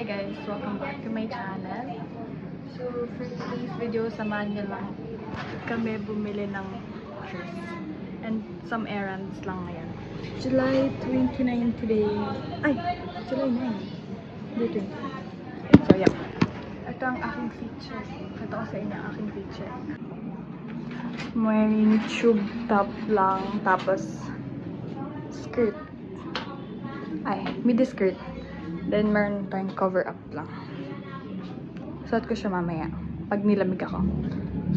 guys, welcome back to my channel. So for today's video, samahan niyo lang kami bumili ng shoes and some errands lang ngayon. July 29 today. Ay! July 9. Day 29. So yeah. Ito ang aking feature. Ito ko sa inyo ang aking feature. Wearing tube top lang, tapos skirt. Ay, midi skirt. Then, meron tayong cover up lang. Suot ko siya mamaya. Pag nilamig ako.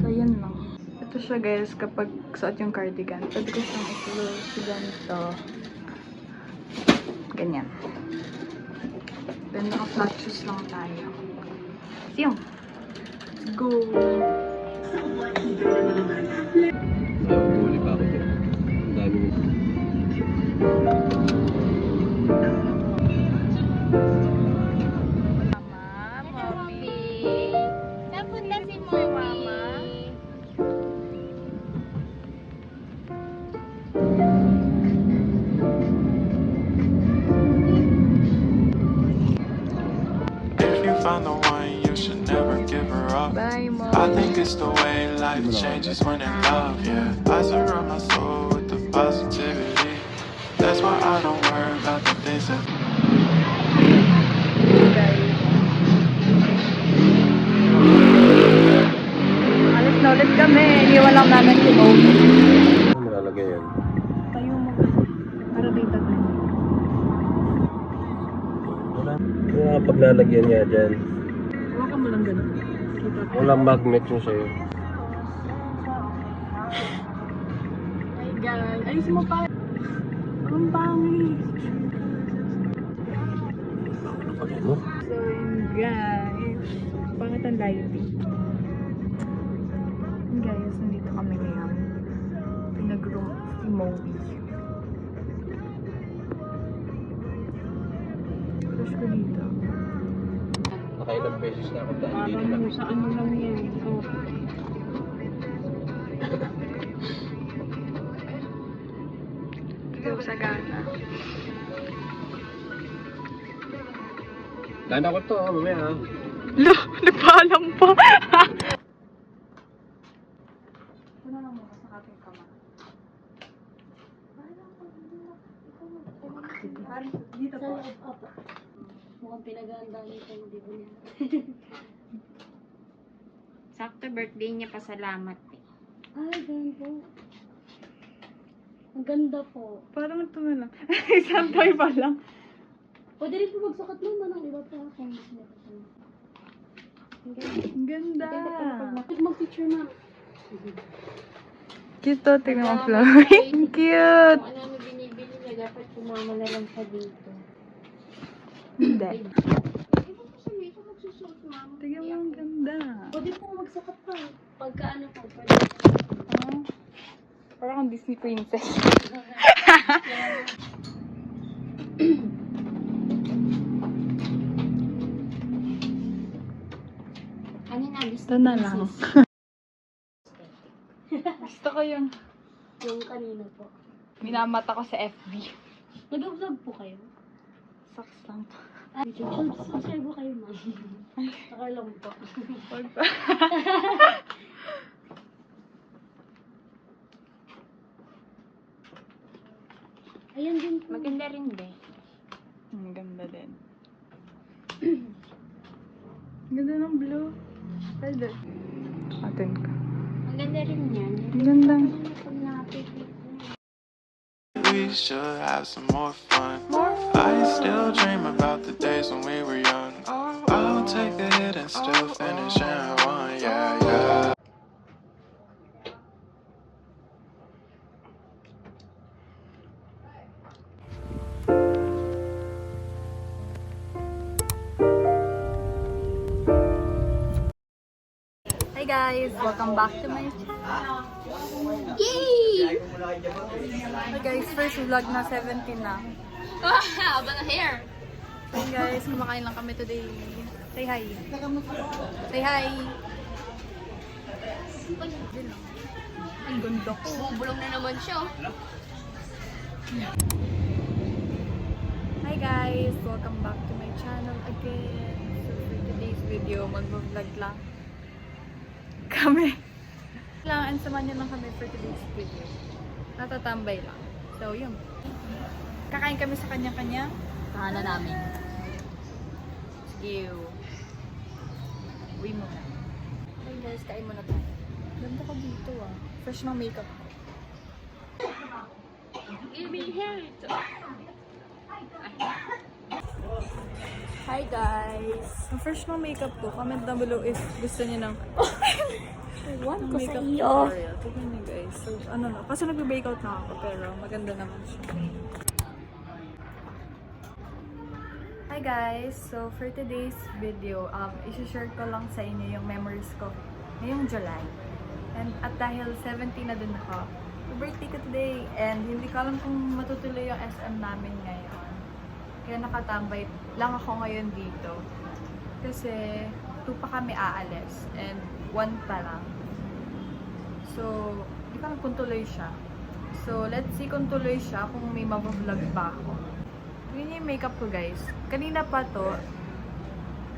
So, yun lang. Ito siya guys, kapag suot yung cardigan. Pwede ko siyang i-close ganito. Ganyan. Then, naka-flat shoes lang tayo. Siyong! Let's go! Huli pa ako dyan. Ang dami nito. Find the one, you should never give her up. Bye, Mom. I think it's the way life changes when in love, yeah. I surround my soul with the positivity. That's why I don't worry about the things that... Alas na ulit kami. Iniwan lang namin si Mom. Ano nakalagay yan? Tayo mo. Para dito na. Wala pag lalagyan niya dyan. Huwag ka mo lang ganun. Walang magnet yung sa'yo. Ay guys, ayusin mo pa. Ang pangit. Ano? So yun guys. Pangit ang lighting. Yun guys, nandito kami ngayon. Pinag-room si Moby. Crush ko dito. Nakailang beses na ako dahil dito Parang lang. sa ano lang yan. Oh. Ito sa gana. Lana ko to, mamaya ha. Lo, nagpaalam pa. Ano lang muna sa ating kama? Dito po. Mukhang pinag-aandaan niyo yung dibo niya. Sakto birthday niya, pasalamat eh. Ay, ganun po. Ang ganda po. Parang ito na lang. Isang toy pa lang. Pwede rin po magsukat naman ng iba pa. Kung gusto niya po. Ang ganda. Pwede mag-picture ma'am. Cute to. Tingnan mo, flowering. Cute. Kung ano binibili niya, dapat kumama na lang siya dito. Hindi. Ito po siya, ito magsusuot, ma'am. Tingnan mo, ang ganda. Pwede po magsukat pa. Pagka ano po, pwede. Oh. Parang akong Disney princess. Ano na, Ito na lang. Gusto ko yung Yung kanina po. minamata ko sa FB. Nag-vlog po kayo? Socks lang to. Subscribe po kayo ma'am. Nakalong po. Wag pa. Ayan din po. Maganda rin be. Ang ganda din. Ang ganda ng blue. Pwede. Atin ka. Ang ganda rin yan. Ang ganda. Pag nakapipit. We should have some more fun. I still dream about the days when we were young. I'll take a hit and still finish in one, yeah, yeah. Hi guys! Welcome back to my channel. Yay! Hi guys, first vlog na 17 na. Haba na hair. Hi guys, kumakain lang kami today. Say hi. Say hi. Ang ganda ko. Bubulong na naman siya. Hi guys! Welcome back to my channel again. video, mag-vlog lang kami. Kailangan samahan niyo lang kami for today's video. Natatambay lang. So, yun. Kakain kami sa kanya-kanya. Tahanan namin. Sige. Uwi mo na. Okay guys, kain muna tayo. Ganda ko dito ah. Fresh ng makeup ko. Hi guys! Ang fresh ng makeup ko. Comment down below if gusto niyo ng One ko sa makeup iyo. tutorial. Tignan niyo guys. So, ano na. Kasi nagbe-breakout na ako pero maganda naman siya. Hi guys! So, for today's video, isi-share ko lang sa inyo yung memories ko ngayong July. And at dahil 17 na din ako, birthday ko today and hindi ko alam kung matutuloy yung SM namin ngayon. Kaya nakatambay lang ako ngayon dito. Kasi 2 pa kami aalis and 1 pa lang. So, hindi ko alam kung tuloy siya. So, let's see kung tuloy siya, kung may mabavlog pa ako. Yun yung makeup ko guys. Kanina pa to,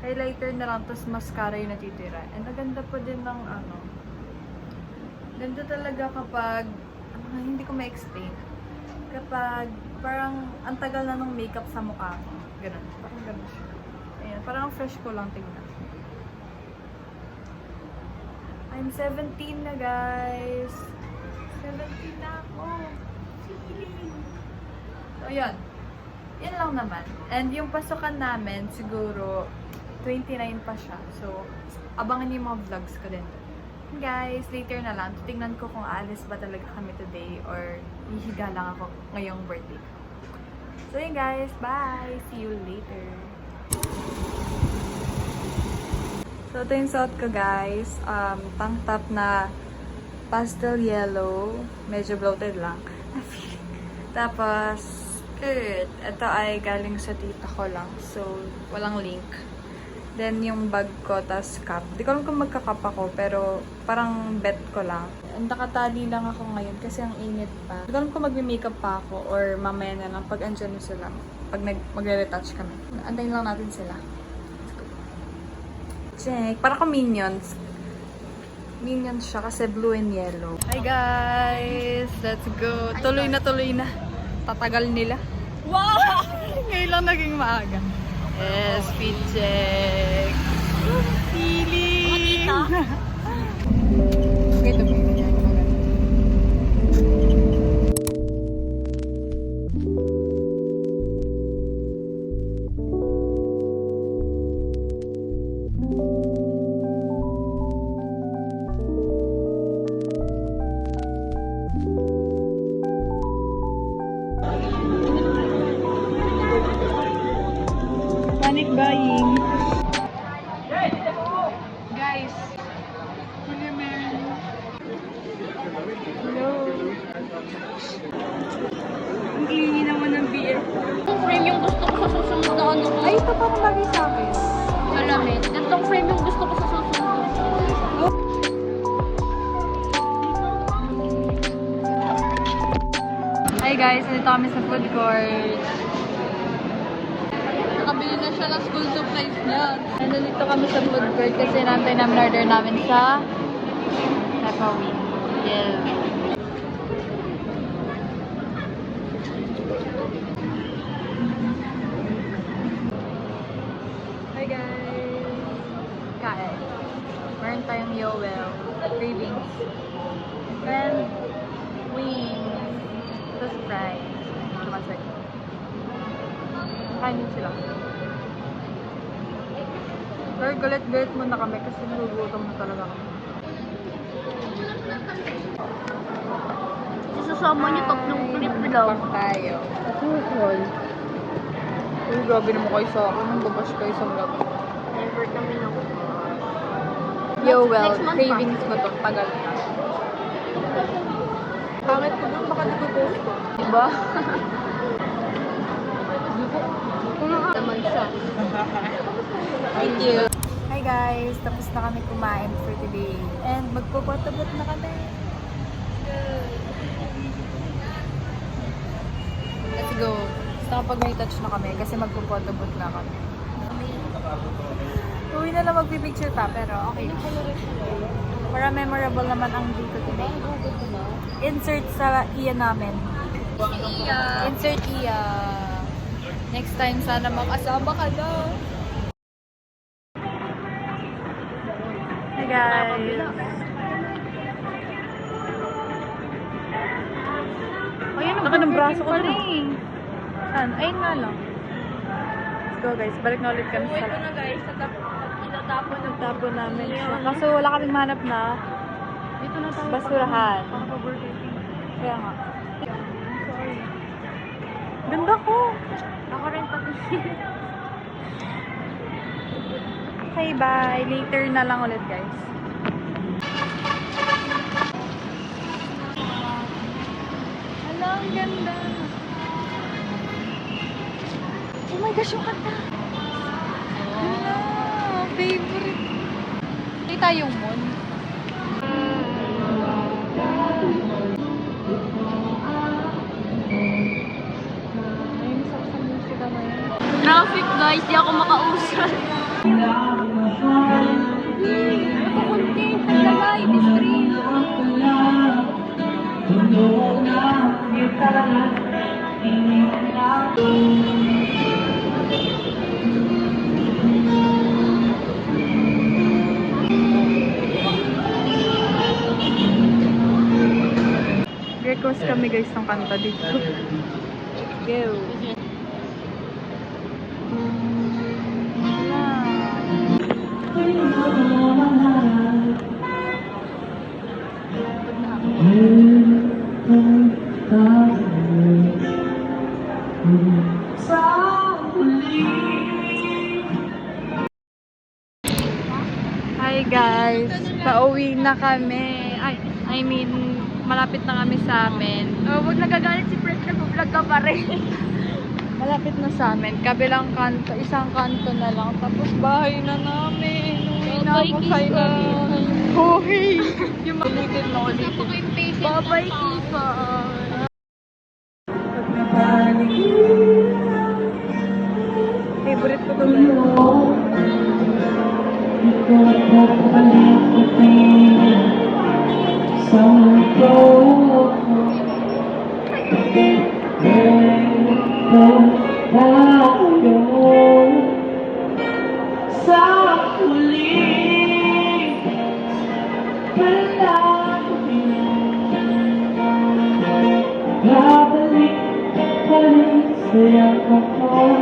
highlighter na lang, tapos mascara yung natitira. And maganda pa din ng ano. Ganda talaga kapag, hindi ko ma-explain. Kapag parang ang tagal na ng makeup sa mukha ko. Ganun. Parang ganun siya. Ayan, parang fresh ko lang tingnan. I'm 17 na guys. 17 na ako. Feeling. So, ayan. Yan lang naman. And yung pasukan namin, siguro 29 pa siya. So, abangan niyo yung mga vlogs ko din. Guys, later na lang, titingnan ko kung aalis ba talaga kami today or hihiga lang ako ngayong birthday ko. So yun guys, bye! See you later! So ito yung suot ko guys, tank top na pastel yellow, medyo bloated lang. Tapos, skirt. Ito ay galing sa tita ko lang, so walang link. Then, yung bag ko, tas cap. Di ko alam kung magka-cap ako, pero parang bet ko lang. Nakatali lang ako ngayon kasi ang init pa. Di ko alam kung magme-makeup pa ako or mamaya na lang pag andyan na sila. Pag magre-retouch kami. Antayin lang natin sila. Let's go. Check. Para ko Minions. Minions siya kasi blue and yellow. Hi guys! Let's go. Tuloy na tuloy na. Tatagal nila. Wow! Ngayon lang naging maaga. Yes, speed check. Feeling! Ito po. Panic buying. Guys. Hello. Ang iingi naman ng beer. Itong frame yung gusto ko sa susunod na ano ko. Ay, ito parang bagay sa akin. Salamin. Itong frame yung gusto ko sa susunod. Hi guys, nandito kami sa food court. Nakabili na siya ng school supplies niya. And nandito kami sa food court kasi nantay namin order namin sa Pepperwing. Yeah. Hi guys! Kain. Meron tayong Yowel, cravings, and wings, plus fries. Masarap. Kainin sila. Pero galit-galit muna kami kasi nagugutom na talaga kami. Isasama niyo tatlong clip daw. Bak tayo. Usual. Uy, grabe naman kayo sa akin. Nang babash kayo sa vlog. Never kami na. Yo, well, Next month cravings ko to. Tagal na. Pangit ko doon, baka nag-post ko. Diba? Naman siya. Thank you. Hi guys! Tapos na kami kumain for today. And magpupotabot na kami. Let's go. Basta kapag may touch na kami kasi magpupotabot na kami. Uwi na lang magpipicture pa, pero okay. Para memorable naman ang dito today. Insert sa iya namin. Insert iya. Next time sana makasama ka na. Hi guys. Ayun, naka ng braso ko na eh. Saan? Ayun nga lang. Let's go guys. Balik na ulit kami sa... na guys. Nagtapon namin siya. Kaso wala kaming manap na dito na tayo basurahan. Kaya nga. Sorry. Ganda ko. Ako rin pati. Okay, bye. Later na lang ulit guys. Hala, ang ganda. Oh my gosh, yung kanta. Hala, favorite. Hindi tayong moon. Traffic guys, di ako makausap. Nakakontent. Ang lalay. Stream. Request kami guys ng kanta dito. Go. Hi guys, pauwi na kami. I mean, malapit na kami sa amin. Oh, wag nagagalit si Pres na vlog ka pa rin. Malapit na sa amin. Kabilang kanto, isang kanto na lang. Tapos bahay na namin. Uwi na ako sa Hoy! Yung ulitin na ulitin. Bye-bye, Kipa. Favorite ko to. Babalik pa rin sa'yo ako.